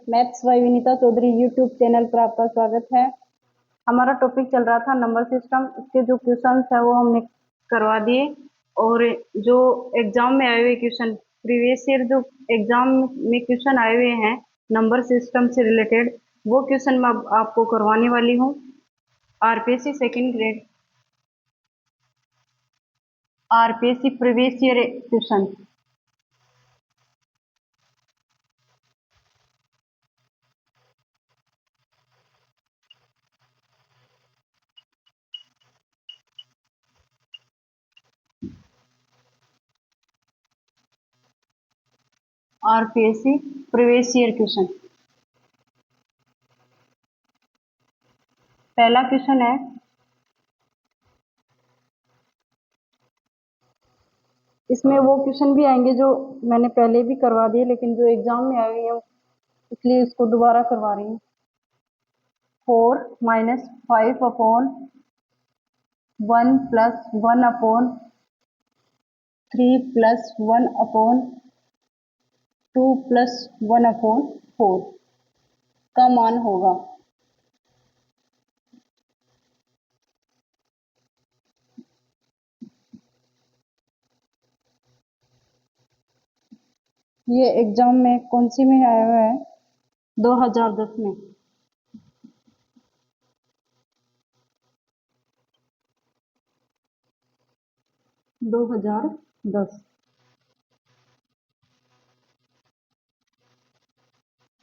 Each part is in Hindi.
Maths by Vinita Chaudhary YouTube channel पर आपका स्वागत है। हमारा टॉपिक चल रहा था नंबर सिस्टम। इसके जो क्वेश्चंस है वो हमने करवा दिए और जो एग्जाम में आए हुए क्वेश्चन प्रीवियस ईयर जो एग्जाम में क्वेश्चन आए हुए हैं नंबर सिस्टम से रिलेटेड वो क्वेश्चन मैं आपको करवाने वाली हूँ। RPSC second grade RPSC previous year question. RPSC previous year question. पहला क्वेश्चन है, इसमें वो क्वेश्चन भी आएंगे जो मैंने पहले भी करवा दिए लेकिन जो एग्जाम में आए हुए हैं इसलिए इसको दोबारा करवा रही हूँ। 4 minus 5 upon 1 plus 1 upon 3 plus 1 upon 2 plus 1 upon 4 का मान होगा। ये एग्जाम में कौन सी में आया हुआ है? 2010 में। दो हजार दस।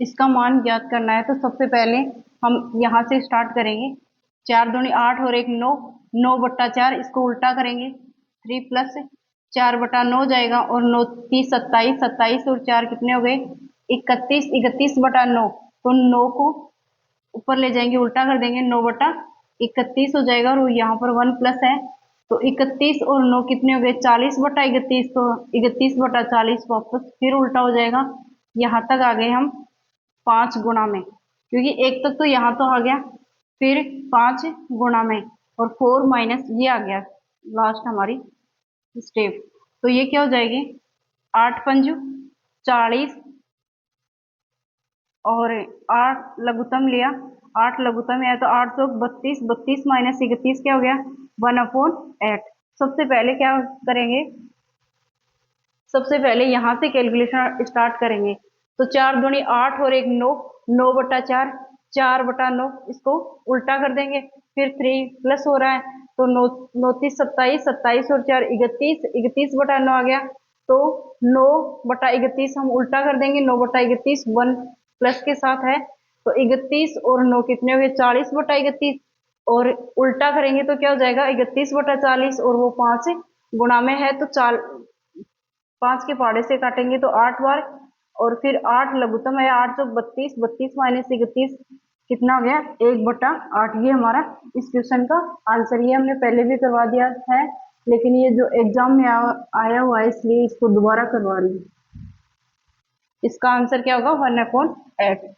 इसका मान ज्ञात करना है तो सबसे पहले हम यहाँ से स्टार्ट करेंगे। 4 दूनी 8 और 1 9, 9/4 इसको उल्टा करेंगे। 3 प्लस 4/9 जाएगा और 9 30 27, 27 और 4 कितने हो गए 31, 31/9 तो 9 को ऊपर ले जाएंगे उल्टा कर देंगे 9/31 हो जाएगा और यहाँ पर 1 प्लस है तो 31 और 9 कितने हो गए 40/31 तो 31/40 वापस फिर उल्टा हो जाएगा। यहाँ तक आ गए हम 5 गुणा में क्योंकि 1 तक तो यहाँ तो आ गया फिर 5 गुणा में और 4 माइनस ये आ गया लास्ट हमारी स्टेप। तो ये क्या हो जाएगी 8 पंजू 40 और 8 लघुत्तम लिया 8 लघुत्तम है तो 8 तो 32, 32 माइनस 31 क्या हो गया 1/8। सबसे पहले क्या करेंगे सबसे पहले यहाँ से कैलकुलेशन स्टार्ट करेंगे तो 4 दूनी 8 और 1 9, 9/4 4/9 इसको उल्टा कर देंगे फिर 3 प्लस हो रहा है तो 9 9 30 27, 27 और 4 31, 31/9 आ गया तो 9/31 हम उल्टा कर देंगे 9/31 1 प्लस के साथ है तो 31 और 9 कितने हो गए 40/31 और उल्टा करेंगे तो क्या हो जाएगा 31/40 और वो 5 गुणा में है तो 5 के पहाड़े से काटेंगे तो 8 बार और फिर 8 लघुत्तम है 8 तो 32, 32 माइनस 31 कितना हो गया 1/8। ये हमारा इस क्वेश्चन का आंसर। ये हमने पहले भी करवा दिया है लेकिन ये जो एग्जाम में आया हुआ है इसलिए इसको दोबारा करवा रही हूँ। इसका आंसर क्या होगा 1/8।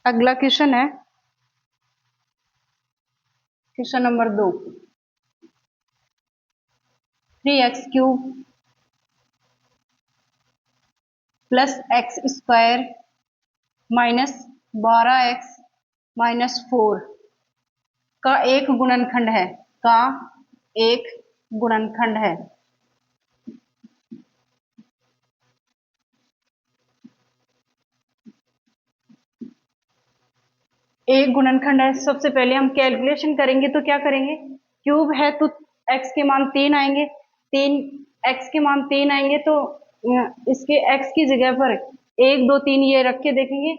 अगला क्वेश्चन है question number 2। 3x³ plus x² minus 12x minus 4 का एक गुणनखंड है का एक गुणनखंड है। एक गुणनखंड है सबसे पहले हम कैलकुलेशन करेंगे तो क्या करेंगे क्यूब है तो x के मान 3 आएंगे 3 x के मान 3 आएंगे तो इसके x की जगह पर 1 2 3 ये रख के देखेंगे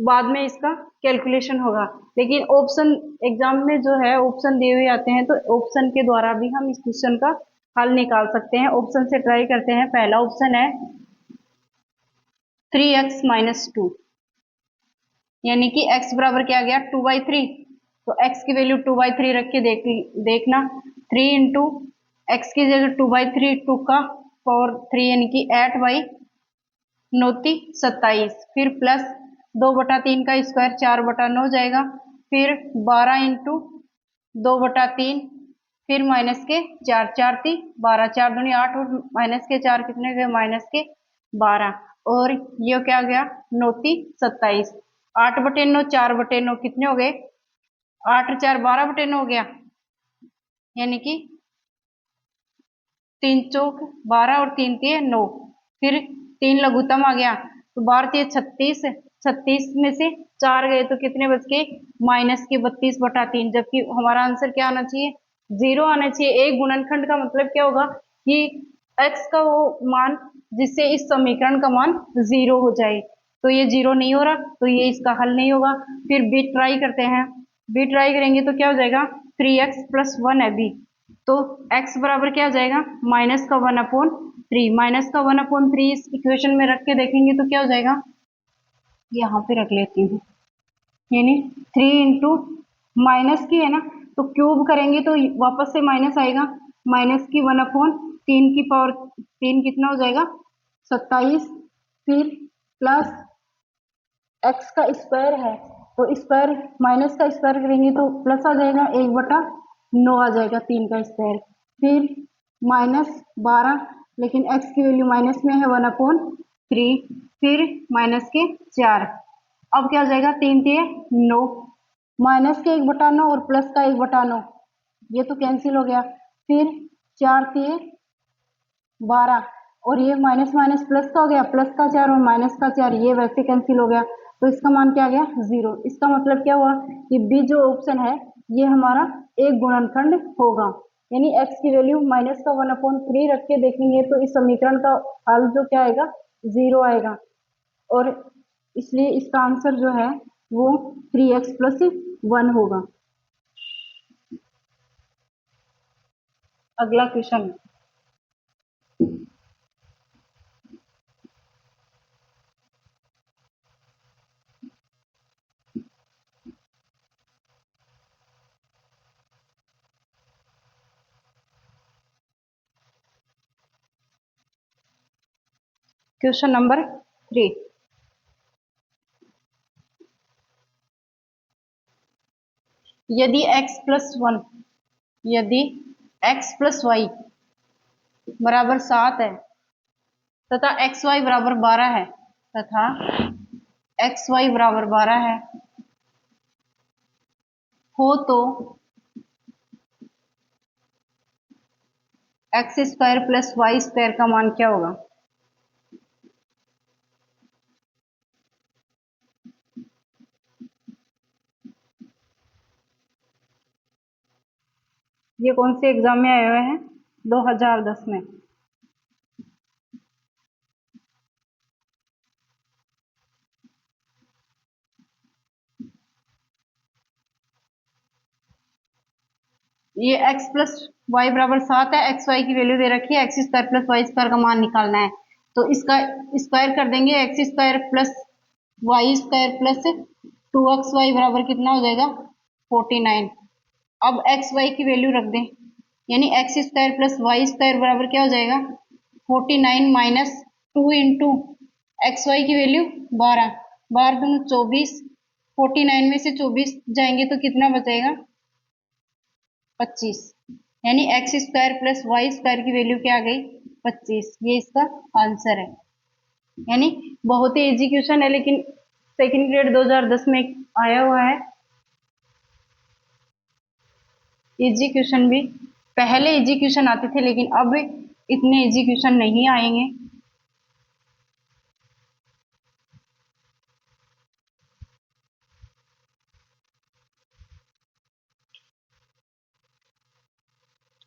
बाद में इसका कैलकुलेशन होगा। लेकिन ऑप्शन एग्जाम में जो है ऑप्शन दिए हुए आते हैं तो ऑप्शन के द्वारा भी हम इस क्वेश्चन का हल निकाल सकते हैं। ऑप्शन से ट्राई करते हैं। पहला ऑप्शन है 3x - 2 यानी कि x बराबर क्या आ गया 2/3 तो x की वैल्यू 2/3 रख के देखना 3 इंटू एक्स की जगह 2/3 2 का पावर 3 यानी कि 8/, 9 27, फिर प्लस 2/3 का स्क्वायर 4/9 जाएगा, फिर 12 इंटू 2/3, फिर माइनस के 4, 4×3 = 12, 4×2 = 8 और माइनस के 4 कितने गए, -12। और ये क्या गया, 9 27, 8/9 4/9 कितने हो गए, 8 और 4 12/9 हो गया, यानी कि 3 चौक 12 और 3 तिये 9, फिर 3 लघुत्तम आ गया, तो 12 तिये 36, 36 में से 4 गए तो कितने बच गए, -32/3, जबकि हमारा आंसर क्या आना चाहिए, 0 आना चाहिए। एक गुणनखंड का मतलब क्या होगा कि x का वो मान जिससे इस समीकरण का मान 0 हो जाए, तो ये 0 नहीं हो रहा, तो ये इसका हल नहीं होगा। फिर b ट्राई करते हैं, b ट्राई करेंगे तो क्या हो जाएगा, 3x + 1 है b, तो x बराबर क्या आ जाएगा, -1/3, -1/3 इस इक्वेशन में रख के देखेंगे तो क्या हो जाएगा, यहाँ पे रख लेती हूँ, यानी 3 इंटू माइनस की है ना, तो क्यूब करेंगे तो वापस से माइनस आएगा, -1/3 की पावर 3 कितना हो जाएगा, 27, फिर प्लस x का स्क्वायर है, तो स्क्वायर माइनस का स्क्वायर करेंगे तो प्लस आ जाएगा, 1/9 आ जाएगा 3 का स्क्वायर, फिर -12, लेकिन x की वैल्यू माइनस में है, 1/3, फिर माइनस के 4, अब क्या हो जाएगा, 3 तिये 9, माइनस के 1/9 और प्लस का 1/9, ये तो कैंसिल हो गया, फिर 4 तिये 12, और ये माइनस माइनस प्लस का हो गया, प्लस का 4 और माइनस का 4, ये वैसे कैंसिल हो गया, तो इसका मान क्या आ गया, 0। इसका मतलब क्या हुआ कि बी जो ऑप्शन है ये हमारा एक गुणनखंड होगा, यानी x की वैल्यू -1/3 रख के देखेंगे तो इस समीकरण का हल जो क्या आएगा, 0 आएगा, और इसलिए इसका आंसर जो है वो 3x + 1 होगा। अगला क्वेश्चन, क्वेश्चन नंबर 3, यदि x + 1, यदि x + y बराबर 7 है तथा xy बराबर 12 है, तथा xy बराबर 12 है, हो तो x² + y² का मान क्या होगा। ये कौन से एग्जाम में आए हुए हैं, 2010 में। ये x + y बराबर 7 है, एक्स वाई की वैल्यू दे रखी है, x² + y² का मान निकालना है, तो इसका स्क्वायर कर देंगे, x² + y² + 2xy बराबर कितना हो जाएगा, 49। अब एक्स वाई की वैल्यू रख दें, यानी x² + y² बराबर क्या हो जाएगा, 49 माइनस 2 इंटू एक्स वाई की वैल्यू 12, 12 दूनी 24, 49 में से 24 जाएंगे तो कितना बचेगा, 25, यानी x² + y² की वैल्यू क्या आ गई, 25, ये इसका आंसर है। यानी बहुत ही इजी क्वेश्चन है, लेकिन सेकंड ग्रेड 2010 में आया हुआ है। इजी क्वेश्चन भी पहले इजी क्वेश्चन आते थे, लेकिन अब इतने इजी क्वेश्चन नहीं आएंगे।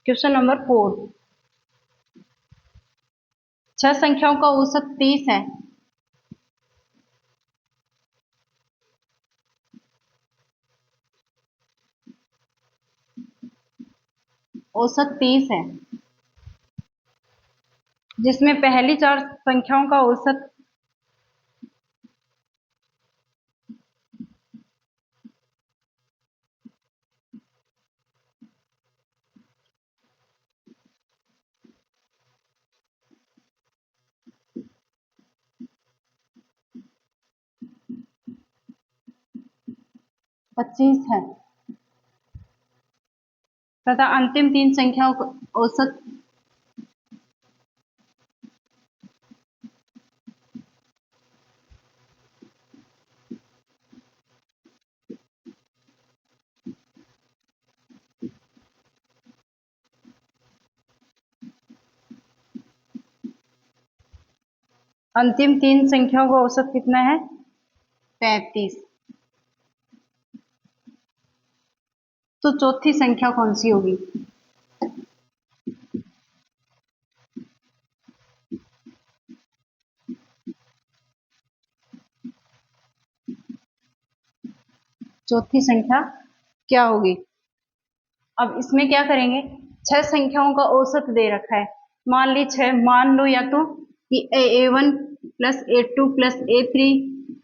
क्वेश्चन नंबर 4, 6 संख्याओं का औसत 30 है, औसत 30 है, जिसमें पहली 4 संख्याओं का औसत 25 है तथा अंतिम तीन संख्याओं का औसत अंतिम तीन संख्याओं का औसत कितना है 35। तो चौथी संख्या कौन सी होगी? चौथी संख्या क्या होगी? अब इसमें क्या करेंगे, छह संख्याओं का औसत दे रखा है, मान ली छह, मान लो या तो कि A1 plus A2 plus A3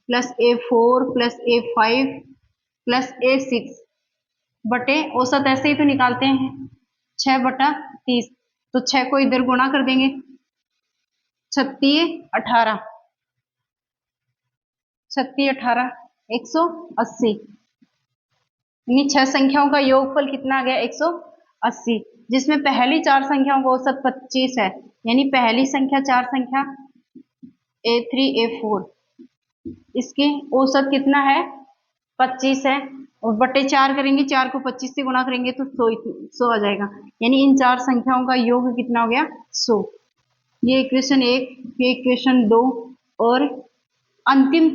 plus A4 plus A5 plus A6 बटे औसत ऐसे ही तो निकालते हैं 6/30। तो 6 को इधर गुणा कर देंगे, 36 18, 36 18 180, यानी छह संख्याओं का योगफल कितना आ गया 180, जिसमें पहली चार संख्याओं का औसत 25 है, यानी पहली संख्या चार संख्या A3 A4 इसके औसत कितना है 25 है, और बटे 4 करेंगे, 4 को 25 से गुणा करेंगे तो 100 आ जाएगा, यानी इन चार संख्याओं का योग कितना हो गया 100। ये इक्वेशन 1, ये इक्वेशन 2, और अंतिम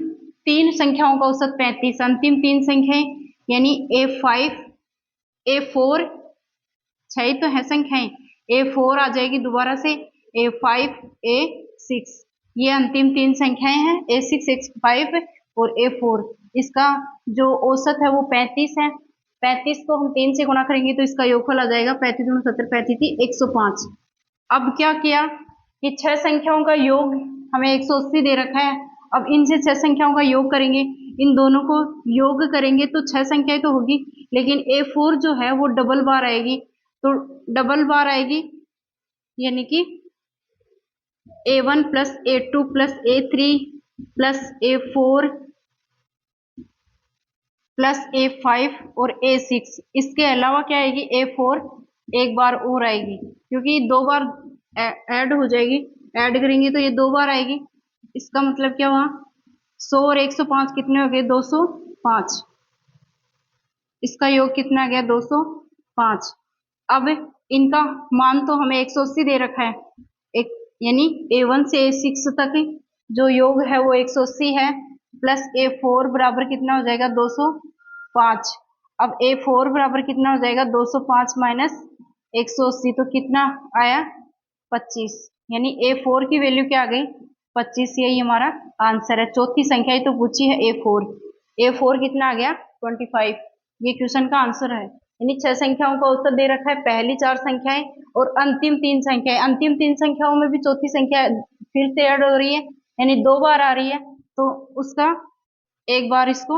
तीन संख्याओं का औसत 35, अंतिम तीन संख्याएं यानी A5 A4, छह तो है संख्याएं, A4 आ जाएगी दोबारा से, A5 A6, ये अंतिम तीन संख्याएं हैं A6 A5 और A4। इसका जो औसत है वो 35 है, 35 को हम 3 से गुणा करेंगे तो इसका योगफल आ जाएगा 35 दूनी 70 35 105। अब क्या किया कि छह संख्याओं का योग हमें 180 दे रखा है, अब इनसे छह संख्याओं का योग करेंगे, इन दोनों को योग करेंगे तो छह संख्याएं तो होगी, लेकिन A4 जो है वो डबल बार आएगी, तो डबल बार आएगी यानी कि A1 plus A2 plus A3 plus A4 plus A5 और A6, इसके अलावा क्या आएगी A4 एक बार और आएगी, क्योंकि दो बार ऐड हो जाएगी, ऐड करेंगे तो ये दो बार आएगी, इसका मतलब क्या हुआ 100 और 105 कितने हो गए 205, इसका योग कितना आ गया 205। अब इनका मान तो हमें 180 दे रखा है, एक यानी A1 से A6 तक जो योग है वो 180 है, प्लस A4 बराबर कितना हो जाएगा 205। अब A4 बराबर कितना हो जाएगा 205 माइनस 180, तो कितना आया 25, यानी A4 की वैल्यू क्या आ गई 25, यही हमारा आंसर है। चौथी संख्या ही तो पूछी है A4, A4 कितना आ गया 25, ये क्वेश्चन का आंसर है। यानी छह संख्याओं का औसत दे रखा है, पहली चार संख्याएं और अंतिम तीन संख्याएं, अंतिम तीन संख्याओं में भी चौथी संख्या फिर से ऐड हो रही है, यानी दो बार आ रही है, तो उसका एक बार इसको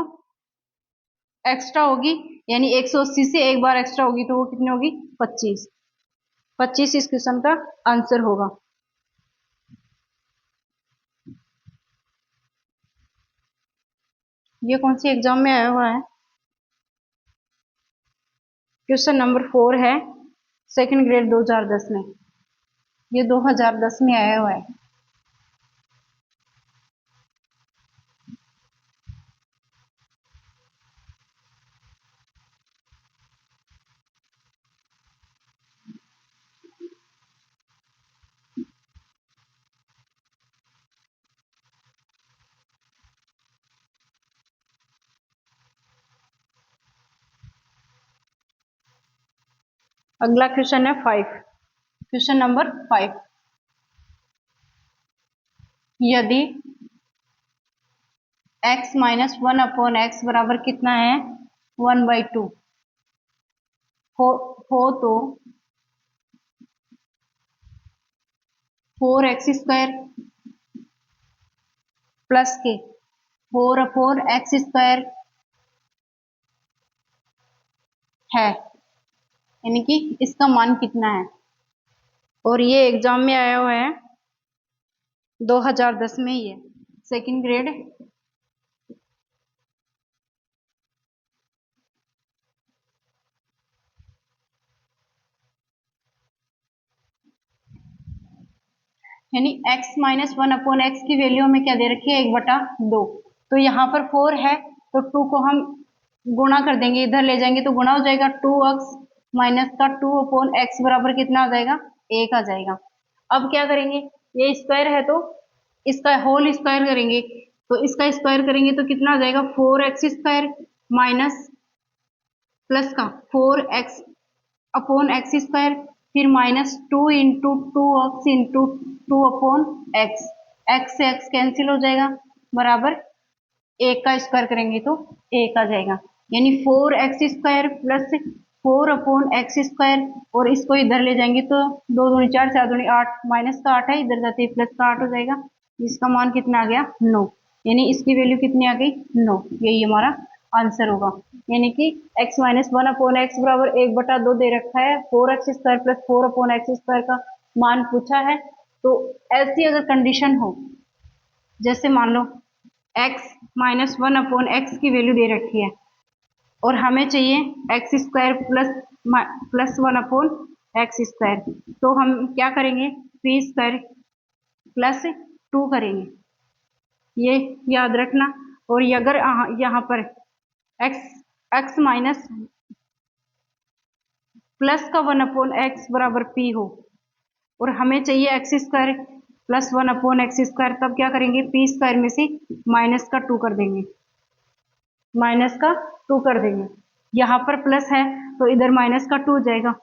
एक्स्ट्रा होगी, यानी 180 से एक बार एक्स्ट्रा होगी तो वो कितनी होगी 25, 25 इस क्वेश्चन का आंसर होगा। ये कौन सी एग्जाम में आया हुआ है? क्वेश्चन नंबर 4 है, सेकंड ग्रेड 2010 में, ये 2010 में आया हुआ है। अगला क्वेश्चन है 5, क्वेश्चन नंबर 5, यदि x माइनस 1/x बराबर कितना है 1/2 हो तो 4x² प्लस के 4/x² है, यानी कि इसका मान कितना है, और ये एग्जाम में आया हुआ है 2010 में, ही है सेकंड ग्रेड यानी x minus one upon x की वैल्यू हमें क्या दे रखी है, 1/2। तो यहाँ पर 4 है तो 2 को हम गुणा कर देंगे, इधर ले जाएंगे तो गुणा हो जाएगा, 2x माइनस का 2 अपॉन एक्स बराबर कितना आ जाएगा, 1 आ जाएगा। अब क्या करेंगे, ये स्क्वायर है तो इसका होल स्क्वायर करेंगे, तो इसका स्क्वायर करेंगे तो कितना आ जाएगा, 4x स्क्वायर माइनस प्लस का 4x अपॉन एक्स स्क्वायर, फिर minus 2 into 2x into 2 upon x, x से एक्स कैंसिल हो जाएगा, बराबर 1 का स्क्वायर करेंगे तो 1 आ जाएगा। यानी 4x square plus 4 upon x square, और इसको इधर ले जाएंगे तो 2 दूनी 4 4 दूनी 8, माइनस का 8 है, इधर जाते ही प्लस का 8 हो जाएगा, इसका मान कितना आ गया, 9। यानी इसकी वैल्यू कितनी आ गई, 9। यही हमारा आंसर होगा। यानी कि x minus one upon x बराबर 1/2 दे रखा है, 4x square plus 4 upon x square का मान पूछा है। तो ऐसी अगर कंडीशन हो, जैसे मान लो x minus one upon x की वैल्यू दे रखी है और हमें चाहिए x square plus one upon x square, तो हम क्या करेंगे, पी स्क्वायर प्लस 2 करेंगे, ये याद रखना। और ये अगर यहाँ पर एक्स एक्स माइनस प्लस का 1 अपॉन एक्स बराबर पी हो और हमें चाहिए x square plus 1 upon x square, तब क्या करेंगे, पी स्क्वायर में से माइनस का 2 कर देंगे, माइनस का 2 कर देंगे। यहाँ पर प्लस है तो इधर माइनस का 2 हो जाएगा,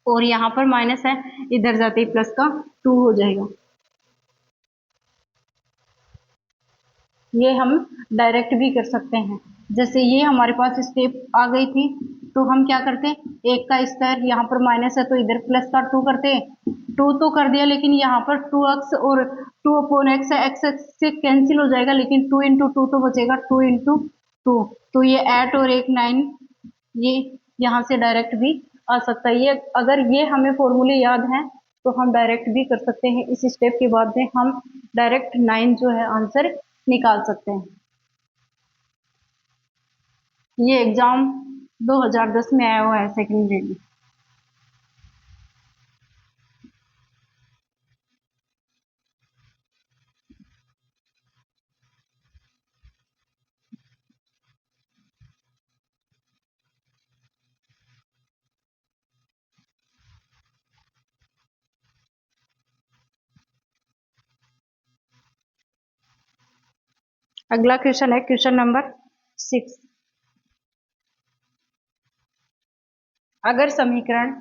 और यहाँ पर माइनस है, इधर जाते ही प्लस का 2 हो जाएगा। ये हम डायरेक्ट भी कर सकते हैं, जैसे ये हमारे पास स्टेप आ गई थी, तो हम क्या करते हैं, 1 का स्क्वायर, यहाँ पर माइनस है तो इधर प्लस का 2 करते हैं, 2 तो कर दिया, लेकिन यहाँ पर 2x और 2 अपॉन एक्स है, एक्स से कैंसिल हो जाएगा, लेकिन 2 इंटू 2 तो बचेगा, 2 इंटू 2, तो ये 8 और 1 9, ये यहाँ से डायरेक्ट भी आ सकता है। ये अगर ये हमें फॉर्मूले याद हैं तो हम डायरेक्ट भी कर सकते हैं, इस स्टेप के बाद में हम डायरेक्ट 9 जो है आंसर निकाल सकते हैं। ये एग्जाम 2010 में आया हुआ है, सेकेंड ग्रेड में। अगला क्वेश्चन है क्वेश्चन नंबर 6। अगर समीकरण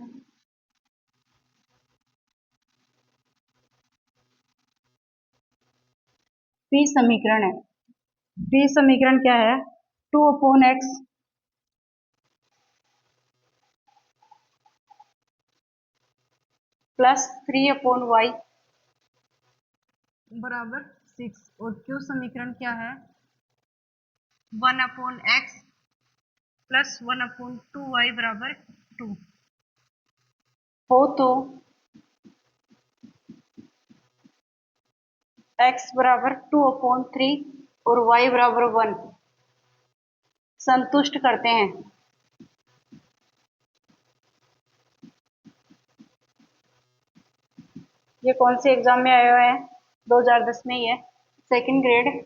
पी समीकरण है, पी समीकरण क्या है, 2 upon x plus 3 upon y बराबर 6, और क्यू समीकरण क्या है, 1 upon x plus 1 upon 2 y बराबर 2 हो, तो x बराबर 2 अपॉन 3 और y बराबर 1 संतुष्ट करते हैं। ये कौन से एग्जाम में आए हुए हैं, 2010 में ही है, सेकंड ग्रेड।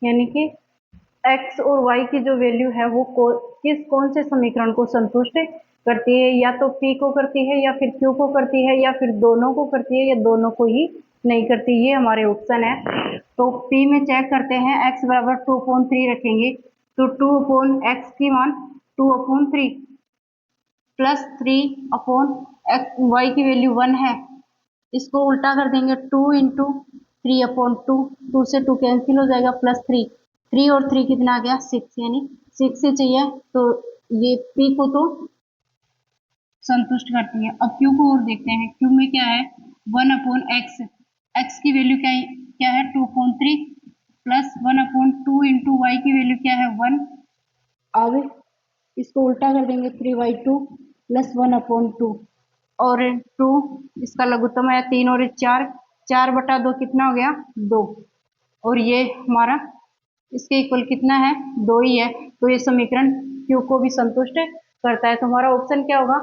यानी कि x और y की जो वैल्यू है वो कौन से समीकरण को संतुष्ट करती है, या तो p को करती है या फिर q को करती है या फिर दोनों को करती है या दोनों को ही नहीं करती, ये हमारे ऑप्शन है। तो p में चेक करते हैं, x बराबर 2 अपॉन 3 रखेंगे तो 2 अपॉन एक्स की मान 2 अपॉन 3 प्लस 3 अपॉन वाई की वैल्यू 1 है, इसको उल्टा कर देंगे, 2 इंटू 3 अपॉन 2, 2 से 2 कैंसिल हो जाएगा, प्लस 3, 3 और 3 कितना आ गया, 6, यानी 6 से चाहिए, तो ये पी को तो संतुष्ट करती है। अब क्यू को और देखते हैं, क्यू में क्या है, 1 अपॉन एक्स, एक्स की वैल्यू क्या है 2 upon 3 plus 1 upon 2 into y की वैल्यू क्या है 1। अब इसको उल्टा कर देंगे, 3/2 प्लस 1 अपॉन 2, और 2 इसका लघुत्तम है 3 और 4, 4/2 कितना हो गया, 2, और ये हमारा इसके इक्वल कितना है, 2 ही है, तो ये समीकरण Q को भी संतुष्ट करता है। तो हमारा ऑप्शन क्या होगा,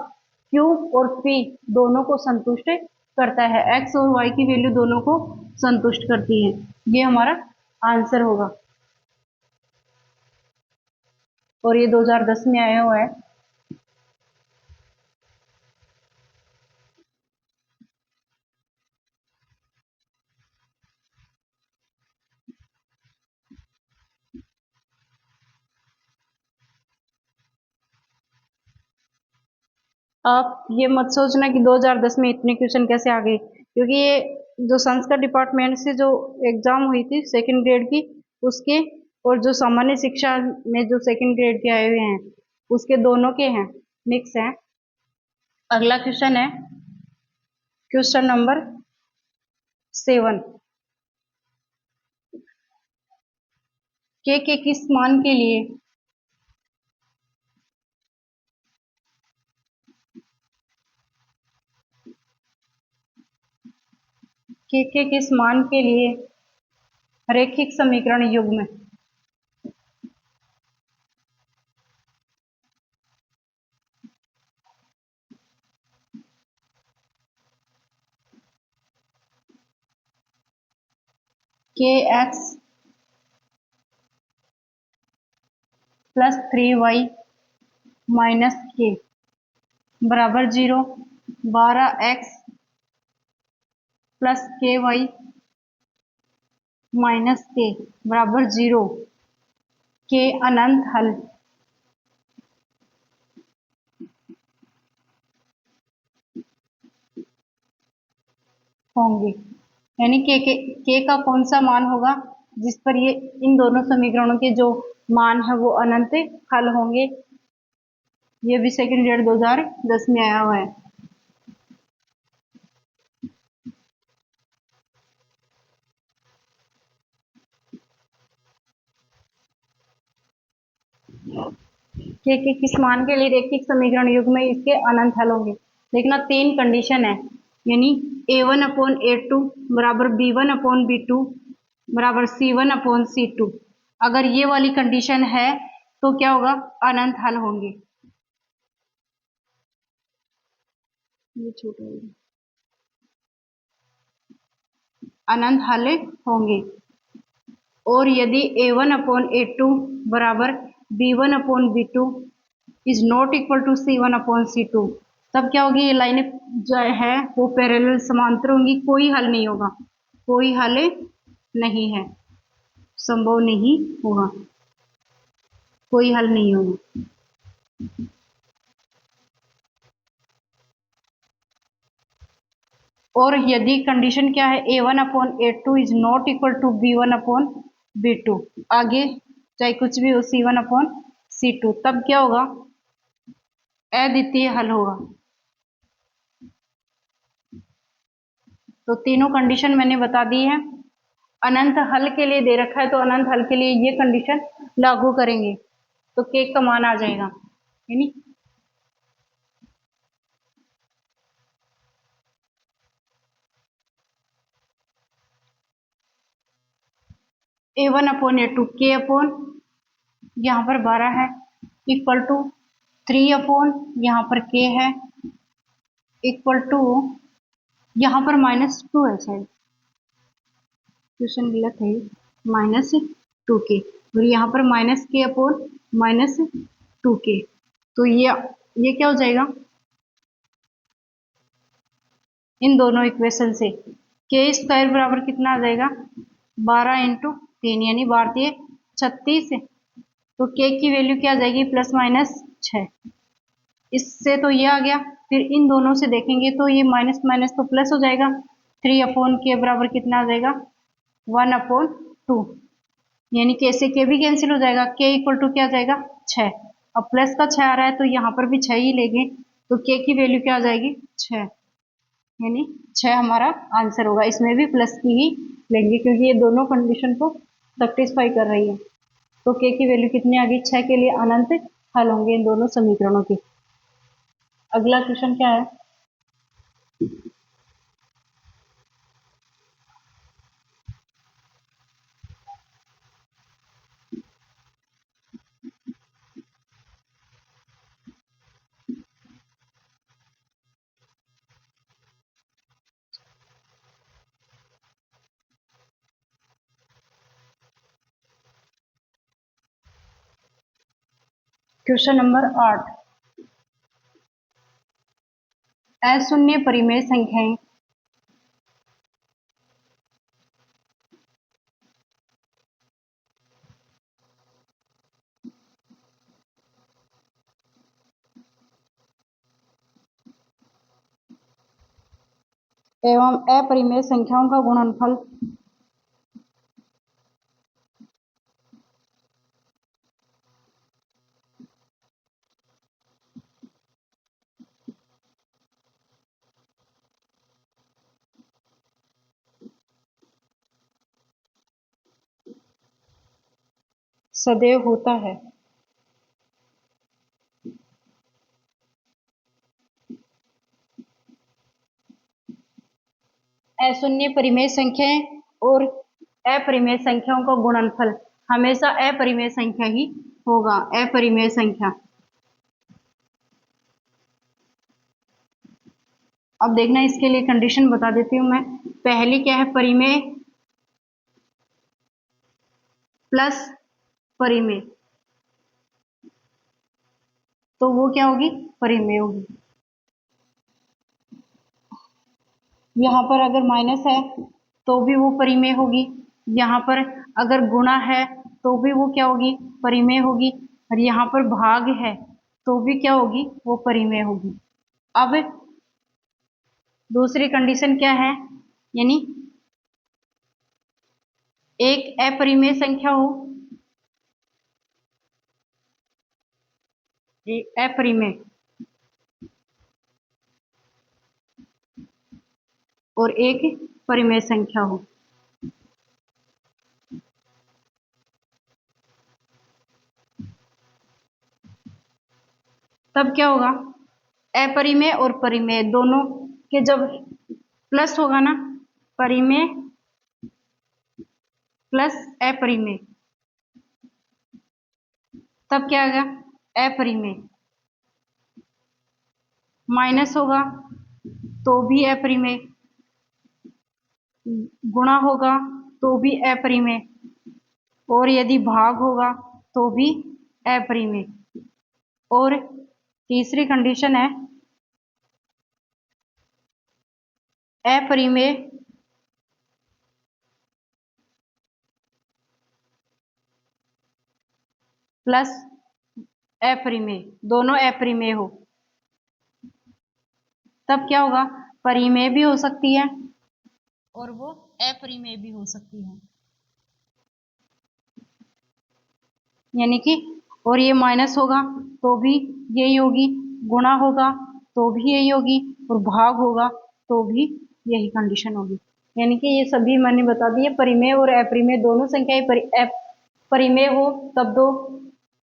Q और P दोनों को संतुष्ट करता है, X और Y की वैल्यू दोनों को संतुष्ट करती है, ये हमारा आंसर होगा। और ये 2010 में आया हुआ है। आप ये मत सोचना कि 2010 में इतने क्वेश्चन कैसे आ गए, क्योंकि ये जो संस्कृत डिपार्टमेंट से जो एग्जाम हुई थी सेकंड ग्रेड की, उसके और जो सामान्य शिक्षा में जो सेकंड ग्रेड के आए हुए हैं, उसके दोनों के हैं, मिक्स हैं। अगला क्वेश्चन है क्वेश्चन नंबर 7। के किस मान के लिए के किस मान के लिए रैखिक समीकरण युग्म के एक्स प्लस 3y माइनस के बराबर 0, 12x प्लस के वाई माइनस के बराबर 0 के अनंत हल होंगे। यानी के का कौन सा मान होगा जिस पर ये इन दोनों समीकरणों के जो मान है वो अनंत हल होंगे। ये भी सेकंड ग्रेड 2010 में आया हुआ है। के किस मान के लिए रैखिक समीकरण युग्म में इसके अनंत हल होंगे। देखना 3 कंडीशन है, यानी a1 अपॉन a2 बराबर b1 अपॉन b2 बराबर c1 अपॉन c2। अगर ये वाली कंडीशन है तो क्या होगा, अनंत हल होंगे। ये छोटा है, अनंत हल होंगे। और यदि a1 अपॉन a2 बराबर b1 upon b2 is not equal to c1 upon c2, तब क्या होगी, ये लाइनें जो है वो पैरेलल समांतर होंगी, कोई हल नहीं होगा, कोई हल नहीं है, संभव नहीं होगा, कोई हल नहीं होगा। और यदि कंडीशन क्या है, a1 upon a2 is not equal to b1 upon b2, आगे चाहे कुछ भी हो c1 अपॉन c2, तब क्या होगा, अद्वितीय हल होगा। तो तीनों कंडीशन मैंने बता दी है। अनंत हल के लिए दे रखा है तो अनंत हल के लिए ये कंडीशन लागू करेंगे तो के का मान आ जाएगा, यानी a1 अपॉन a2 के अपॉन यहाँ पर 12 है इक्वल टू 3 अपॉन यहाँ पर के है इक्वल टू यहाँ पर -2 है, शायद क्वेश्चन गलत है, -2 के, और यहाँ पर माइनस के अपॉन -2 के। तो ये क्या हो जाएगा, इन दोनों इक्वेशन से के स्क्वायर बराबर कितना आ जाएगा, 12 इंटू 3 यानी 12 36। तो के की वैल्यू क्या आ जाएगी, +-6। इससे तो ये आ गया, फिर इन दोनों से देखेंगे तो ये माइनस माइनस तो प्लस हो जाएगा, 3 अपॉन के बराबर कितना आ जाएगा, 1/2, यानी के से के भी कैंसिल हो जाएगा, के इक्वल टू क्या आ जाएगा, 6। अब प्लस का 6 आ रहा है तो यहाँ पर भी 6 ही लेंगे, तो के की वैल्यू क्या आ जाएगी, 6, यानी 6 हमारा आंसर होगा। इसमें भी प्लस की ही लेंगे क्योंकि ये दोनों कंडीशन को सेटिस्फाई कर रही है। तो के की वैल्यू कितनी आ गई, 6 के लिए अनंत हल होंगे इन दोनों समीकरणों के। अगला क्वेश्चन क्या है, क्वेश्चन नंबर 8, अशून्य परिमेय संख्याएं एवं अपरिमेय संख्याओं का गुणनफल सदैव होता है। अशून्य परिमेय संख्याएं और अपरिमेय संख्याओं का गुणनफल हमेशा अपरिमेय संख्या ही होगा। अपरिमेय संख्या, अब देखना इसके लिए कंडीशन बता देती हूं मैं। पहली क्या है, परिमेय प्लस परिमेय, तो वो क्या होगी, परिमेय होगी। यहाँ पर अगर माइनस है तो भी वो परिमेय होगी, यहाँ पर अगर गुणा है तो भी वो क्या होगी, परिमेय होगी, और यहाँ पर भाग है तो भी क्या होगी, वो परिमेय होगी। अब दूसरी कंडीशन क्या है, यानी एक अपरिमेय संख्या हो, एक अपरिमेय और एक परिमेय संख्या हो। तब क्या होगा, अपरिमेय और परिमेय दोनों के जब प्लस होगा ना, परिमेय प्लस अपरिमेय, तब क्या आएगा, अपरिमेय। माइनस होगा तो भी अपरिमेय, गुणा होगा तो भी अपरिमेय, और यदि भाग होगा तो भी अपरिमेय। और तीसरी कंडीशन है अपरिमेय प्लस अपरिमेय, दोनों अपरिमेय हो, तब क्या होगा, परिमेय भी हो सकती है और वो अपरिमेय भी हो सकती है। यानी कि, और ये माइनस होगा तो भी यही होगी, गुणा होगा तो भी यही होगी, और भाग होगा तो भी यही कंडीशन होगी। यानी कि ये सभी मैंने बता दिए, परिमेय और अपरिमेय दोनों संख्याएं परिमेय हो तब दो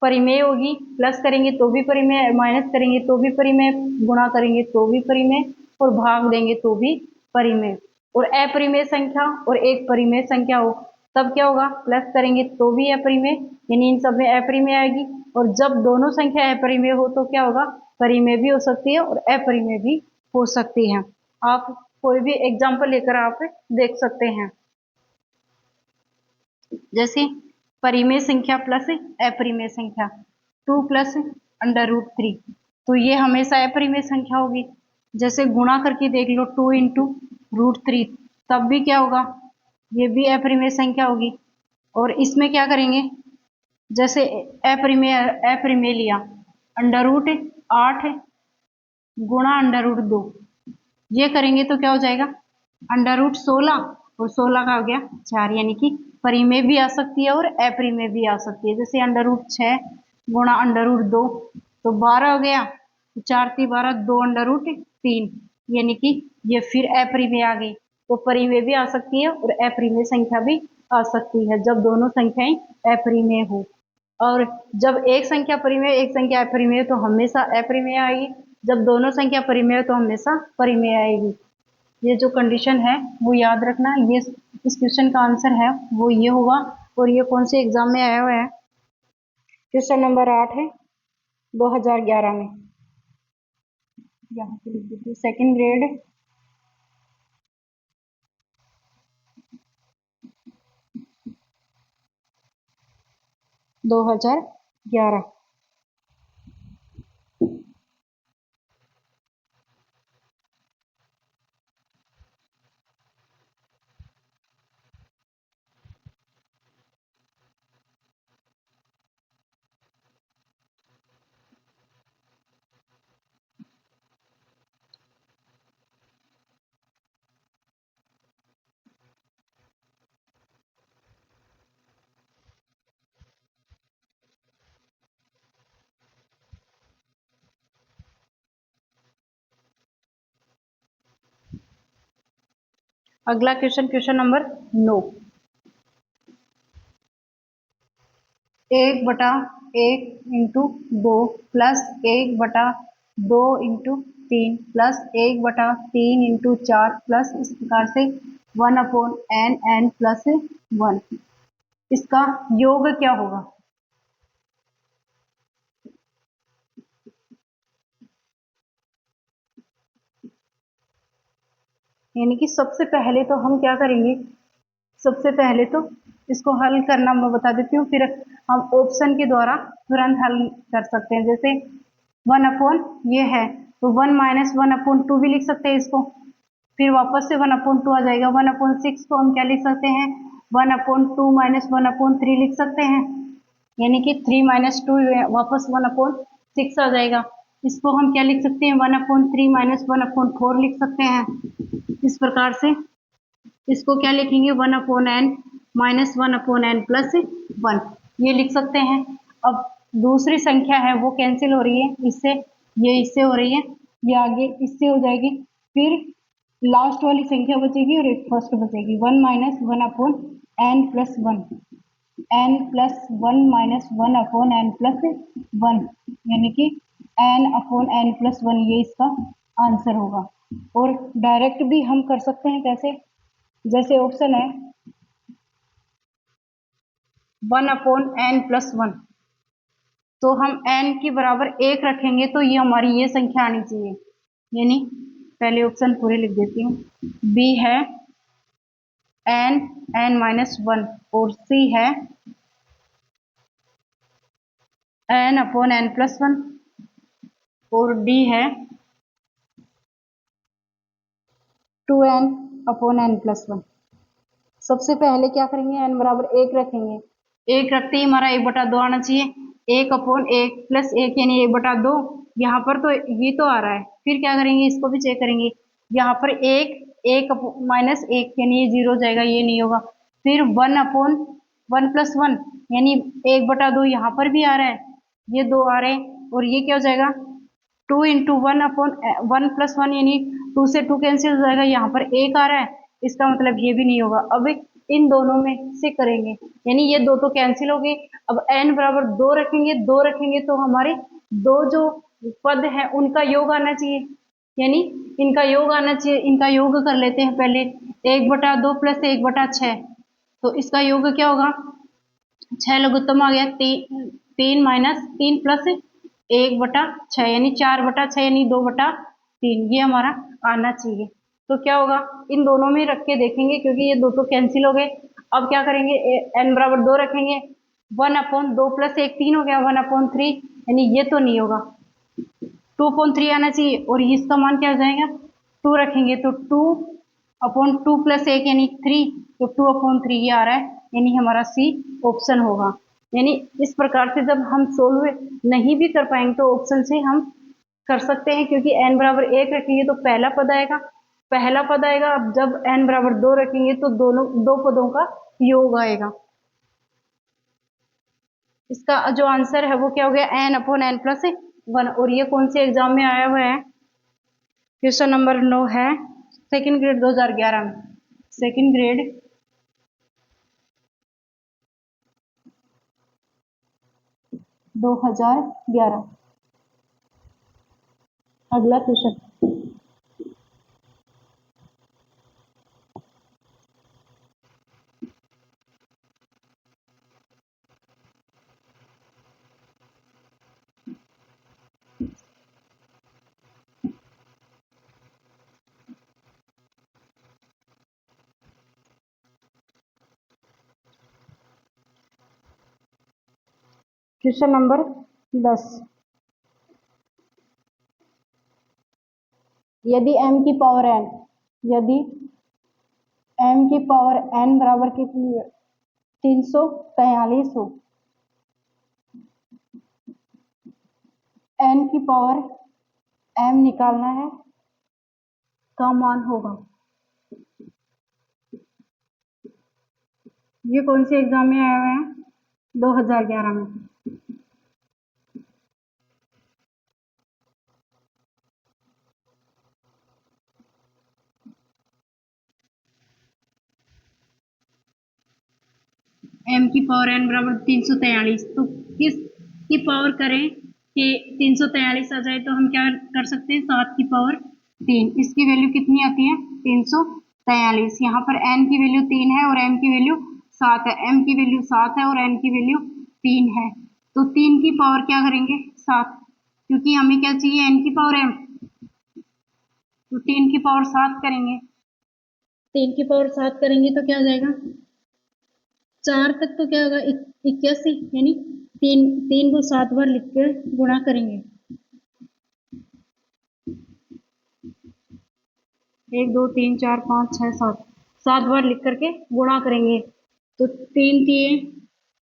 परिमेय होगी, प्लस करेंगे तो भी परिमेय, माइनस करेंगे तो भी परिमेय, गुणा करेंगे तो भी परिमेय, और भाग देंगे तो भी परिमेय। और अपरिमेय संख्या और एक परिमेय संख्या हो तब क्या होगा, प्लस करेंगे तो भी अपरिमेय, यानी इन सब में अपरिमेय आएगी। और जब दोनों संख्या अपरिमेय हो तो क्या होगा, परिमेय भी हो सकती है और अपरिमेय भी हो सकती है। आप कोई भी एग्जाम्पल लेकर आप देख सकते हैं, जैसे परिमेय संख्या प्लस अपरिमेय संख्या, 2 प्लस √3, तो ये हमेशा अपरिमेय संख्या होगी। जैसे गुणा करके देख लो, 2 इंटू √3, तब भी क्या होगा, ये भी अपरिमेय संख्या होगी। और इसमें क्या करेंगे, जैसे अपरिमेय अपरिमेय लिया, √8 गुणा √2, ये करेंगे तो क्या हो जाएगा, √16, और 16 का हो गया 4, यानी कि परिमेय भी आ सकती है और अपरिमेय भी आ सकती है। जैसे √6 गुणा √2, तो 12 हो गया, तो 4 3 12, 2 √3, यानी कि ये फिर अपरिमेय आ गई। तो परिमेय भी आ सकती है और अपरिमेय संख्या भी आ सकती है जब दोनों संख्याएं अपरिमेय हो। और जब एक संख्या परिमेय एक संख्या अपरिमेय तो हमेशा अपरिमेय आएगी, जब दोनों संख्या परिमेय तो हमेशा परिमेय आएगी। ये जो कंडीशन है वो याद रखना, ये इस क्वेश्चन का आंसर है वो ये होगा। और ये कौन से एग्जाम में आया हुआ है, क्वेश्चन नंबर 8 है 2011 में, यहाँ पे लिख दीजिए, सेकेंड ग्रेड 2011। अगला question, question number 9। 1/1 × 2 plus 1/2 × 3 plus 1/3 × 4 plus इस प्रकार से 1/n प्लस 1, इसका योग क्या होगा? यानी कि सबसे पहले तो हम क्या करेंगे, सबसे पहले तो इसको हल करना मैं बता देती हूँ, फिर हम ऑप्शन के द्वारा तुरंत हल कर सकते हैं। जैसे 1 ये है तो 1 - 1/2 भी लिख सकते हैं इसको, फिर वापस से 1/2 आ जाएगा। 1/6 को हम क्या लिख सकते हैं, 1/2 - 1/3 लिख सकते हैं, यानी कि 3 - 2 वापस 1/6 आ जाएगा। इसको हम क्या लिख सकते हैं, 1/3 - 1/4 लिख सकते हैं। इस प्रकार से इसको क्या लिखेंगे, 1/n - 1/n प्लस 1 ये लिख सकते हैं। अब दूसरी संख्या है वो कैंसिल हो रही है इससे, ये इससे हो रही है, ये आगे इससे हो जाएगी, फिर लास्ट वाली संख्या बचेगी और एक फर्स्ट बचेगी। 1 - 1/n plus 1, n plus 1 - 1/n plus 1, यानी कि n/n प्लस 1 ये इसका आंसर होगा। और डायरेक्ट भी हम कर सकते हैं, कैसे, जैसे ऑप्शन है 1/n प्लस 1, तो हम n के बराबर 1 रखेंगे तो ये हमारी ये संख्या आनी चाहिए, यानी पहले ऑप्शन पूरे लिख देती हूँ। बी है n(n-1) और सी है n/n प्लस 1 और डी है 2n/n प्लस 1। सबसे पहले क्या करेंगे, n बराबर 1 रखेंगे, 1 रखते ही हमारा 1/2 आना चाहिए, 1/1 प्लस 1 यानी 1/2, यहाँ पर तो ये तो आ रहा है। फिर क्या करेंगे, इसको भी चेक करेंगे, यहाँ पर 1 माइनस 1 यानी ये 0 हो जाएगा, ये नहीं होगा। फिर 1/1 प्लस 1 यानी 1/2 यहाँ पर भी आ रहा है, ये 2 आ रहे हैं, और ये क्या हो जाएगा 2 × 1/1 प्लस 1 यानी 2 से 2 कैंसिल हो जाएगा, यहाँ पर 1 आ रहा है, इसका मतलब ये भी नहीं होगा। अब इन दोनों में से करेंगे, यानी ये दो तो कैंसिल हो गए। अब n बराबर 2 रखेंगे, 2 रखेंगे तो हमारे दो जो पद है उनका योग आना चाहिए, यानी इनका योग आना चाहिए। इनका योग कर लेते हैं पहले, 1/2 प्लस 1/6, तो इसका योग क्या होगा, 6 लघुत्तम आ गया, 3 - 3 प्लस 1/6 यानी 4/6 यानी 2/3, ये हमारा आना चाहिए। तो क्या होगा, इन दोनों में रख के देखेंगे क्योंकि ये दो तो कैंसिल हो गए। अब क्या करेंगे, n बराबर 2 रखेंगे, 1/2 प्लस 1 3 हो गया, 1/3 यानी ये तो नहीं होगा, 2/3 आना चाहिए, और इसका मान क्या हो जाएगा, 2 रखेंगे तो 2/2 प्लस 1 यानी 3, तो 2/3 ये आ रहा है, यानी हमारा सी ऑप्शन होगा। यानी इस प्रकार से जब हम सोल्व नहीं भी कर पाएंगे तो ऑप्शन से हम कर सकते हैं, क्योंकि n बराबर 1 रखेंगे तो पहला पद आएगा, पहला पद आएगा। अब जब n बराबर 2 रखेंगे तो दोनों दो पदों का योग आएगा। इसका जो आंसर है वो क्या हो गया, n/n प्लस 1, और ये कौन से एग्जाम में आया हुआ है, क्वेश्चन नंबर 9 है सेकंड ग्रेड 2011 में, सेकंड ग्रेड 2011। अगला क्वेश्चन, क्वेश्चन नंबर 10। यदि m की पावर n, यदि m की पावर n बराबर कितनी है, 343 हो, n की पावर m निकालना है, का मान होगा। ये कौन से एग्जाम में आया हुआ है, 2011 में। m की पावर n बराबर 343। तो किस की पावर करें कि 343 आ जाए, तो हम क्या कर सकते हैं, 7 की पावर 3। इसकी वैल्यू कितनी आती है, 343। यहाँ पर n की वैल्यू 3 है और m की वैल्यू 7 है। m की वैल्यू 7 है और n की वैल्यू 3 है, तो 3 की पावर क्या करेंगे, 7, क्योंकि हमें क्या चाहिए, n की पावर m, तो 3 की पावर 7 करेंगे। 3 की पावर 7 करेंगे तो क्या हो जाएगा, 4 तक तो क्या होगा, 81, यानी तीन तीन को 7 बार लिख कर गुणा करेंगे। 1 2 3 4 5 6 7, 7 बार लिख करके गुणा करेंगे। तो 3 3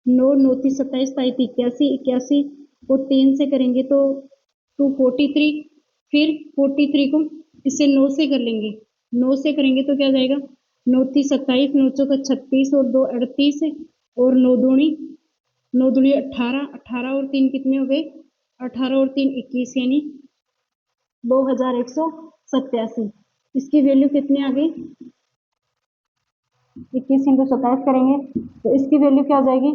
9 9 3 27 27 81 81, और 3 से करेंगे तो 243। फिर 43 को इससे 9 से कर लेंगे, 9 से करेंगे तो क्या हो जाएगा, 9 3 27, 9 चौका 36 और 2 38, और 9 दूनी 9 दूनी 18, 18 और 3 कितने हो गए, 18 और 3 21, यानी 2187। इसकी वैल्यू कितनी आ गई, 21 इंटू 27 करेंगे तो इसकी वैल्यू क्या आ जाएगी,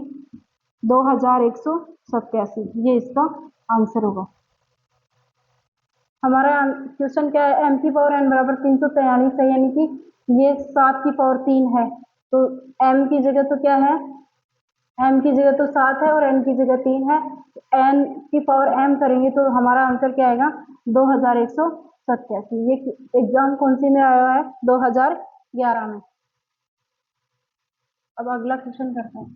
2187। ये इसका आंसर होगा। हमारा क्वेश्चन क्या है, m की पावर n बराबर 343 है, यानी कि ये 7 की पावर 3 है, तो m की जगह तो क्या है, m की जगह तो 7 है और n की जगह 3 है, तो n की पावर m करेंगे तो हमारा आंसर क्या आएगा, 2187। ये एग्जाम कौन सी में आया है, 2011 में। अब अगला क्वेश्चन करते हैं।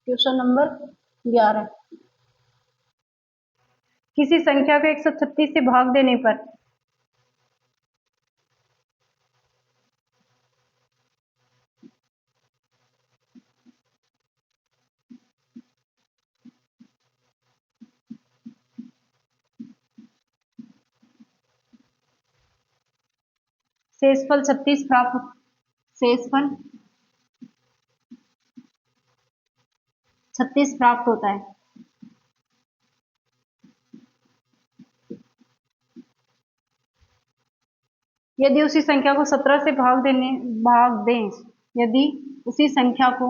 क्वेश्चन नंबर 11, किसी संख्या को 136 से भाग देने पर शेषफल 36 प्राप्त, शेषफल 36 प्राप्त होता है। यदि उसी संख्या को 17 से भाग दें, यदि उसी संख्या को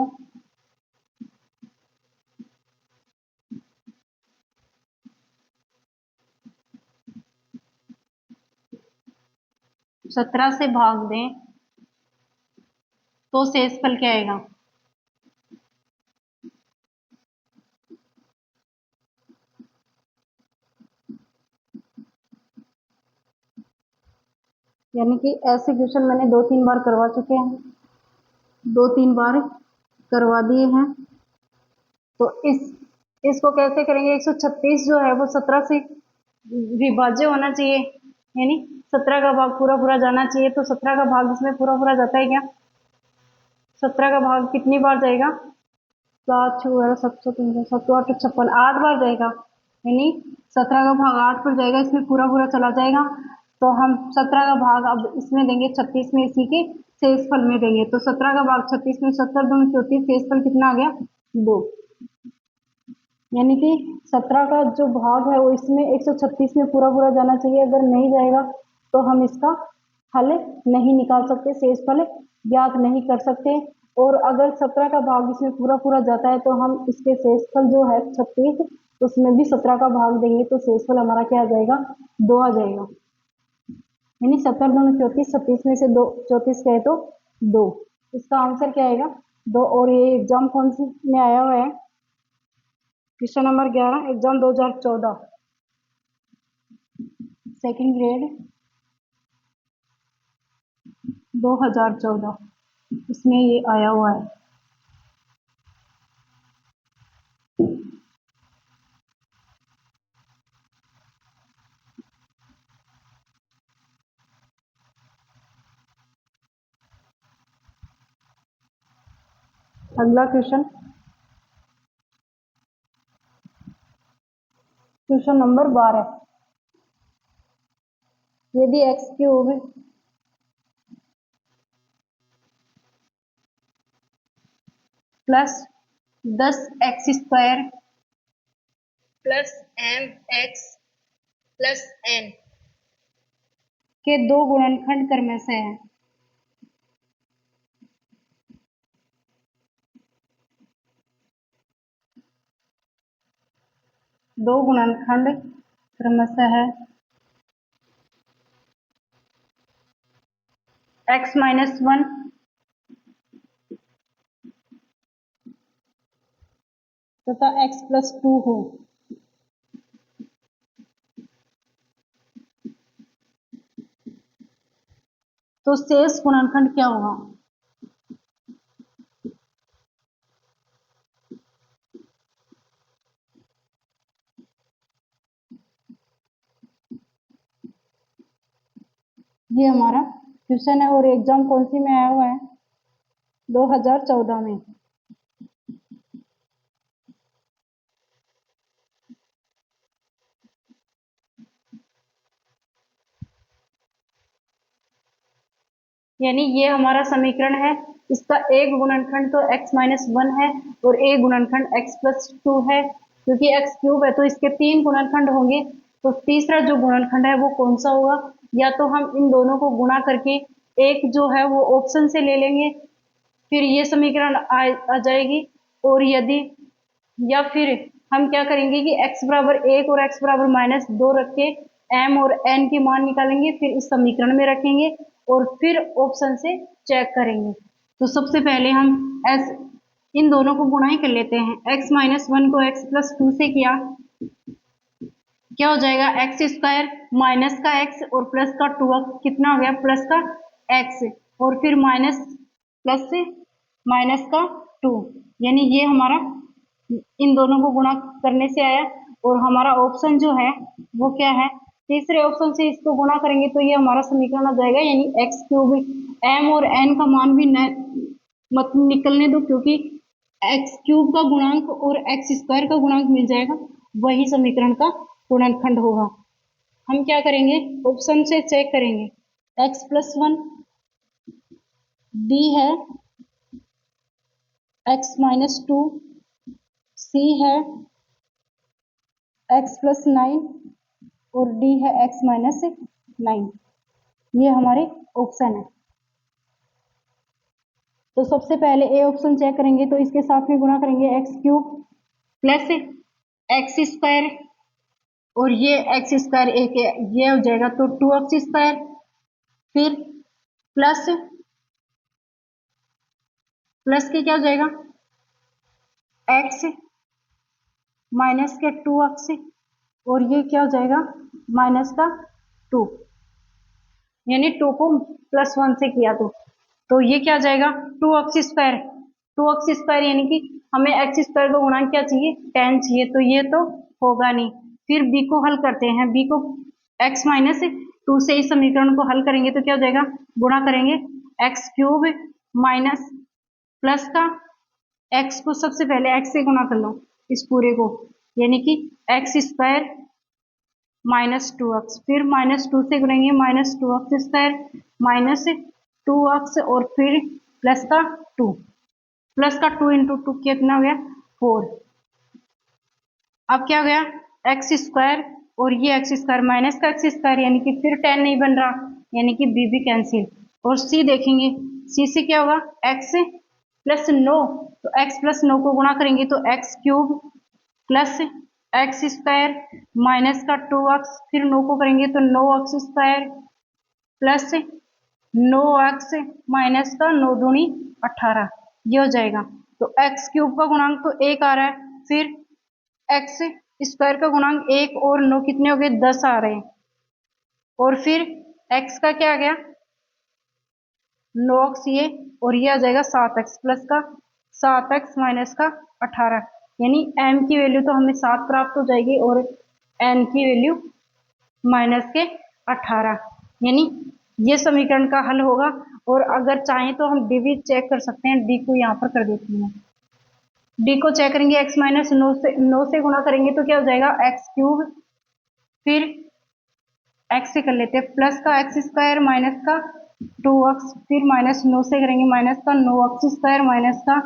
17 से भाग दें तो शेषफल क्या आएगा, यानी कि ऐसे क्वेश्चन मैंने 2-3 बार करवा चुके हैं, 2-3 बार करवा दिए हैं। तो इसको कैसे करेंगे, 136 जो है वो 17 से विभाज्य होना चाहिए, यानी 17 का भाग पूरा पूरा जाना चाहिए। तो 17 का भाग इसमें पूरा पूरा जाता है क्या, 17 का भाग कितनी बार जाएगा, 7 6 7 3 7 8 56, 8 बार जाएगा, यानी 17 का भाग 8 पर जाएगा, इसमें पूरा पूरा चला जाएगा। तो हम 17 का भाग अब इसमें देंगे, 36 में, इसी के शेषफल में देंगे। तो 17 का भाग 36 में, 70 दूनी 34, शेषफल कितना आ गया, 2। यानी कि 17 का जो भाग है वो इसमें 136 में पूरा पूरा जाना चाहिए। अगर नहीं जाएगा तो हम इसका हल नहीं निकाल सकते, शेषफल ज्ञात नहीं कर सकते। और अगर 17 का भाग इसमें पूरा पूरा जाता है तो हम इसके शेषफल जो है 36, उसमें भी 17 का भाग देंगे तो शेषफल हमारा क्या आ जाएगा, 2 आ जाएगा। यानी 70 दूनी 34, 36 में से 2 34 गए तो 2, इसका आंसर क्या आएगा, 2। और ये एग्जाम कौन सी में आया हुआ है, question number 11, exam 2014, second grade 2014, इसमें ये आया हुआ है। अगला क्वेश्चन, क्वेश्चन नंबर 12, यदि x cube plus 10x² plus mx plus n के दो गुणनखंड क्रमशः से है। दो गुणनखंड क्रमशः है x-1 तथा x+2 हो, तो शेष गुणनखंड क्या होगा? ये हमारा क्वेश्चन है और एग्जाम कौन सी में आया हुआ है? 2014 में। यानी ये हमारा समीकरण है, इसका एक गुणनखंड तो x-1 है और एक गुणनखंड x+2 है। क्योंकि x³ है तो इसके 3 गुणनखंड होंगे, तो तीसरा जो गुणनखंड है वो कौन सा होगा? या तो हम इन दोनों को गुणा करके एक जो है वो ऑप्शन से ले लेंगे, फिर ये समीकरण आ जाएगी। और यदि या फिर हम क्या करेंगे कि x=1 और x=-2 रख के m और n की मान निकालेंगे, फिर इस समीकरण में रखेंगे और फिर ऑप्शन से चेक करेंगे। तो सबसे पहले हम इन दोनों को गुणा ही कर लेते हैं। x-1 को x+2 से किया, क्या हो जाएगा? x² माइनस का x और प्लस का 2 कितना हो गया? प्लस का x और फिर माइनस प्लस से माइनस का 2, यानी ये हमारा इन दोनों को गुणा करने से आया। और हमारा ऑप्शन जो है वो क्या है? तीसरे ऑप्शन से इसको गुणा करेंगे तो ये हमारा समीकरण आ जाएगा, यानी x³ m और n का मान भी मत निकलने दो, क्योंकि x³ का गुणांक और x² का गुणांक मिल जाएगा, वही समीकरण का गुणनखंड होगा। हम क्या करेंगे? ऑप्शन से चेक करेंगे। x+1 d है, x-2 c है, x+9 और d है x-9। ये हमारे ऑप्शन है। तो सबसे पहले ए ऑप्शन चेक करेंगे, तो इसके साथ में गुणा करेंगे x³ प्लस x² और ये x² एक ये हो जाएगा तो 2x², फिर प्लस के क्या हो जाएगा? x माइनस के 2x और ये क्या हो जाएगा? माइनस का 2, यानी 2 को +1 से किया तो ये क्या जाएगा? 2x²। 2x² यानी कि हमें x² का गुणांक क्या चाहिए? 10 चाहिए, तो ये तो होगा नहीं। फिर b को हल करते हैं। b को x-2 से इस समीकरण को हल करेंगे तो क्या हो जाएगा? गुणा करेंगे x³ माइनस प्लस का x को सबसे पहले x से गुणा कर लो इस पूरे को, यानी कि x² माइनस 2x, फिर -2 से गुणेंगे -2x² माइनस 2x और फिर प्लस का 2, प्लस का 2 इंटू 2 कितना हो गया? 4। अब क्या हो गया? x² और ये x² माइनस का x² यानी कि फिर 10 नहीं बन रहा, यानी कि b भी कैंसिल। और c देखेंगे, c से क्या होगा? x+9, तो x+9 को गुणा करेंगे तो x³ प्लस x² माइनस का 2x, फिर 9 को करेंगे तो 9x² प्लस 9x माइनस का 9 दूनी 18, ये हो जाएगा। तो x³ का गुणांक तो 1 आ रहा है, फिर x² का गुणांक 1 और 9 कितने हो गए? 10 आ रहे हैं, और फिर x का क्या आ गया? 9x ये, और ये आ जाएगा 7x प्लस का 7x माइनस का 18, यानी m की वैल्यू तो हमें 7 प्राप्त हो जाएगी और n की वैल्यू माइनस के 18, यानी ये समीकरण का हल होगा। और अगर चाहें तो हम d भी चेक कर सकते हैं। d को यहाँ पर कर देती हूँ। d को चेक करेंगे, x-9 से गुणा करेंगे तो क्या हो जाएगा? x³ फिर x से कर लेते हैं, प्लस का x² माइनस का 2x, फिर -9 से करेंगे माइनस का 9x² माइनस का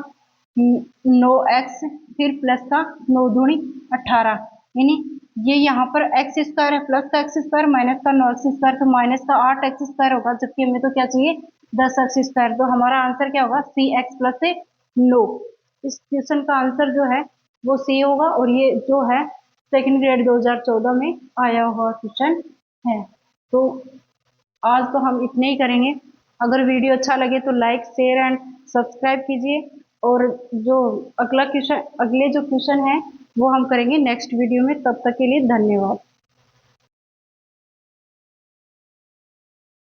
9 एक्स, फिर प्लस का 9 दूनी 18, यानी ये यहाँ पर एक्स स्क्वायर है, प्लस का एक्स स्क्वायर माइनस का 9 एक्स स्क्वायर, तो माइनस का 8 एक्स स्क्वायर होगा, जबकि हमें तो क्या चाहिए 10 एक्स स्क्वायर। तो हमारा आंसर क्या होगा, सी एक्स प्लस से 9। इस क्वेश्चन का आंसर जो है वो सी होगा, और ये जो है सेकंड ग्रेड 2014 में आया हुआ क्वेश्चन है। तो आज तो हम इतने ही करेंगे। अगर वीडियो अच्छा लगे तो लाइक शेयर एंड सब्सक्राइब कीजिए, और जो अगले जो क्वेश्चन है वो हम करेंगे नेक्स्ट वीडियो में। तब तक के लिए धन्यवाद।